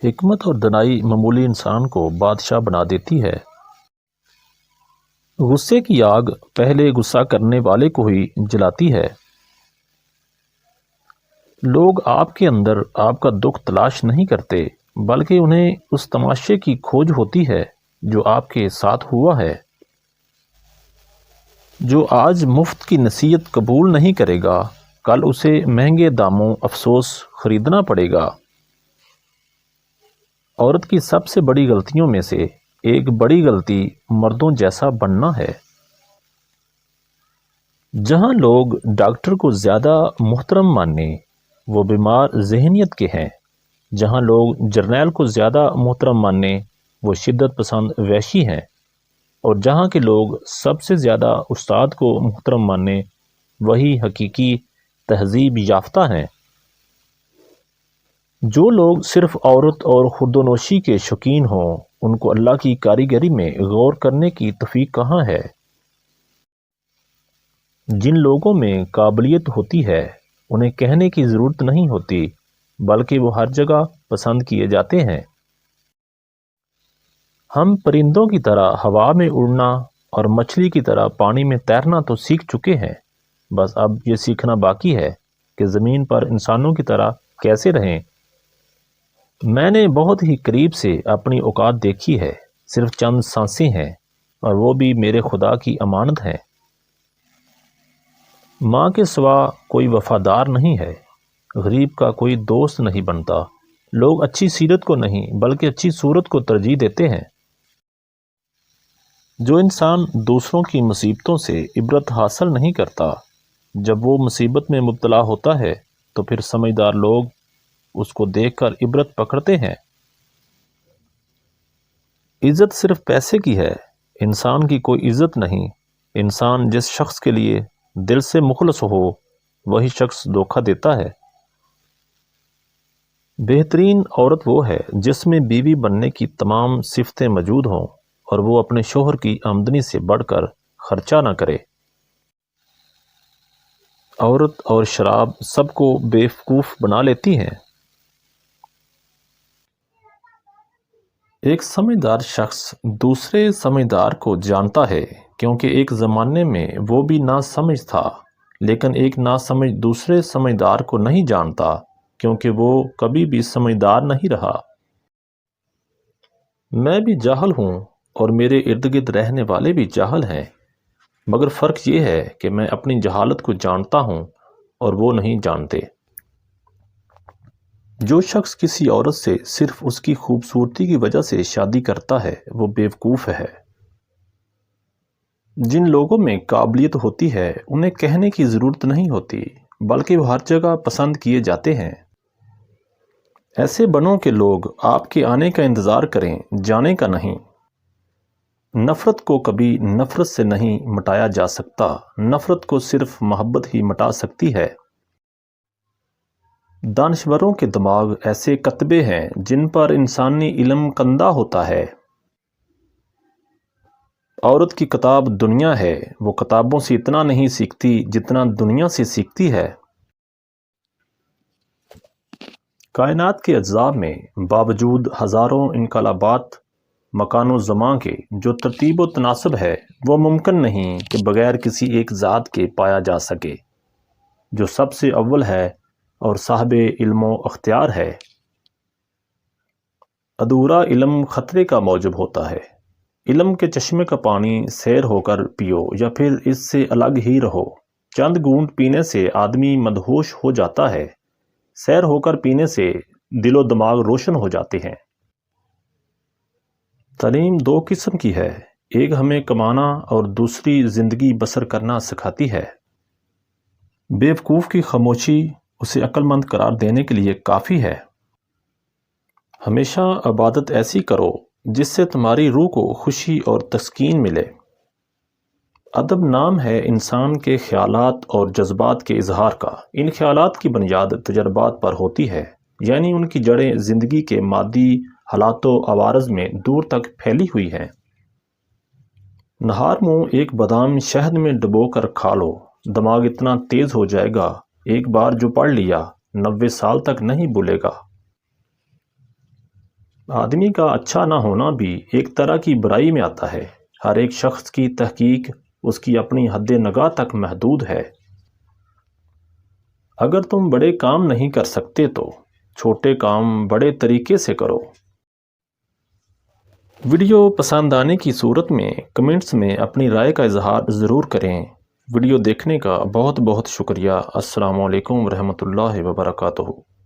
حکمت اور دنائی معمولی انسان کو بادشاہ بنا دیتی ہے۔ غصے کی آگ پہلے غصہ کرنے والے کو ہی جلاتی ہے۔ لوگ آپ کے اندر آپ کا دکھ تلاش نہیں کرتے، بلکہ انہیں اس تماشے کی کھوج ہوتی ہے جو آپ کے ساتھ ہوا ہے۔ جو آج مفت کی نصیحت قبول نہیں کرے گا، کل اسے مہنگے داموں افسوس خریدنا پڑے گا۔ عورت کی سب سے بڑی غلطیوں میں سے ایک بڑی غلطی مردوں جیسا بننا ہے۔ جہاں لوگ ڈاکٹر کو زیادہ محترم مانیں، وہ بیمار ذہنیت کے ہیں۔ جہاں لوگ جرنیل کو زیادہ محترم مانیں، وہ شدت پسند وحشی ہیں۔ اور جہاں کے لوگ سب سے زیادہ استاد کو محترم مانیں، وہی حقیقی تہذیب یافتہ ہیں۔ جو لوگ صرف عورت اور خردونوشی کے شوقین ہوں، ان کو اللہ کی کاریگری میں غور کرنے کی توفیق کہاں ہے؟ جن لوگوں میں قابلیت ہوتی ہے، انہیں کہنے کی ضرورت نہیں ہوتی، بلکہ وہ ہر جگہ پسند کیے جاتے ہیں۔ ہم پرندوں کی طرح ہوا میں اڑنا اور مچھلی کی طرح پانی میں تیرنا تو سیکھ چکے ہیں، بس اب یہ سیکھنا باقی ہے کہ زمین پر انسانوں کی طرح کیسے رہیں۔ میں نے بہت ہی قریب سے اپنی اوقات دیکھی ہے، صرف چند سانسیں ہیں، اور وہ بھی میرے خدا کی امانت ہیں۔ ماں کے سوا کوئی وفادار نہیں ہے، غریب کا کوئی دوست نہیں بنتا۔ لوگ اچھی سیرت کو نہیں بلکہ اچھی صورت کو ترجیح دیتے ہیں۔ جو انسان دوسروں کی مصیبتوں سے عبرت حاصل نہیں کرتا، جب وہ مصیبت میں مبتلا ہوتا ہے تو پھر سمجھدار لوگ اس کو دیکھ کر عبرت پکڑتے ہیں۔ عزت صرف پیسے کی ہے، انسان کی کوئی عزت نہیں۔ انسان جس شخص کے لیے دل سے مخلص ہو، وہی شخص دھوکہ دیتا ہے۔ بہترین عورت وہ ہے جس میں بیوی بننے کی تمام صفتیں موجود ہوں اور وہ اپنے شوہر کی آمدنی سے بڑھ کر خرچہ نہ کرے۔ عورت اور شراب سب کو بیوقوف بنا لیتی ہیں۔ ایک سمجھدار شخص دوسرے سمجھدار کو جانتا ہے، کیونکہ ایک زمانے میں وہ بھی ناسمجھ تھا، لیکن ایک ناسمجھ دوسرے سمجھدار کو نہیں جانتا، کیونکہ وہ کبھی بھی سمجھدار نہیں رہا۔ میں بھی جاہل ہوں اور میرے ارد گرد رہنے والے بھی جاہل ہیں، مگر فرق یہ ہے کہ میں اپنی جہالت کو جانتا ہوں اور وہ نہیں جانتے۔ جو شخص کسی عورت سے صرف اس کی خوبصورتی کی وجہ سے شادی کرتا ہے، وہ بیوقوف ہے۔ جن لوگوں میں قابلیت ہوتی ہے، انہیں کہنے کی ضرورت نہیں ہوتی، بلکہ وہ ہر جگہ پسند کیے جاتے ہیں۔ ایسے بنو کہ لوگ آپ کے آنے کا انتظار کریں، جانے کا نہیں۔ نفرت کو کبھی نفرت سے نہیں مٹایا جا سکتا، نفرت کو صرف محبت ہی مٹا سکتی ہے۔ دانشوروں کے دماغ ایسے کتبے ہیں جن پر انسانی علم کندہ ہوتا ہے۔ عورت کی کتاب دنیا ہے، وہ کتابوں سے اتنا نہیں سیکھتی جتنا دنیا سے سیکھتی ہے۔ کائنات کے اجزاء میں باوجود ہزاروں انقلابات مکان و زمان کے جو ترتیب و تناسب ہے، وہ ممکن نہیں کہ بغیر کسی ایک ذات کے پایا جا سکے، جو سب سے اول ہے اور صاحب علم و اختیار ہے۔ ادھورا علم خطرے کا موجب ہوتا ہے۔ علم کے چشمے کا پانی سیر ہو کر پیو یا پھر اس سے الگ ہی رہو۔ چند گھونٹ پینے سے آدمی مدہوش ہو جاتا ہے، سیر ہو کر پینے سے دل و دماغ روشن ہو جاتے ہیں۔ تعلیم دو قسم کی ہے، ایک ہمیں کمانا اور دوسری زندگی بسر کرنا سکھاتی ہے۔ بیوقوف کی خاموشی اسے عقل مند قرار دینے کے لیے کافی ہے۔ ہمیشہ عبادت ایسی کرو جس سے تمہاری روح کو خوشی اور تسکین ملے۔ ادب نام ہے انسان کے خیالات اور جذبات کے اظہار کا۔ ان خیالات کی بنیاد تجربات پر ہوتی ہے، یعنی ان کی جڑیں زندگی کے مادی حالات و عوارض میں دور تک پھیلی ہوئی ہیں۔ نہار منہ ایک بادام شہد میں ڈبو کر کھا لو، دماغ اتنا تیز ہو جائے گا، ایک بار جو پڑھ لیا 90 سال تک نہیں بھولے گا۔ آدمی کا اچھا نہ ہونا بھی ایک طرح کی برائی میں آتا ہے۔ ہر ایک شخص کی تحقیق اس کی اپنی حد نگاہ تک محدود ہے۔ اگر تم بڑے کام نہیں کر سکتے تو چھوٹے کام بڑے طریقے سے کرو۔ ویڈیو پسند آنے کی صورت میں کمنٹس میں اپنی رائے کا اظہار ضرور کریں۔ ویڈیو دیکھنے کا بہت بہت شکریہ۔ السلام علیکم ورحمۃ اللہ وبرکاتہ۔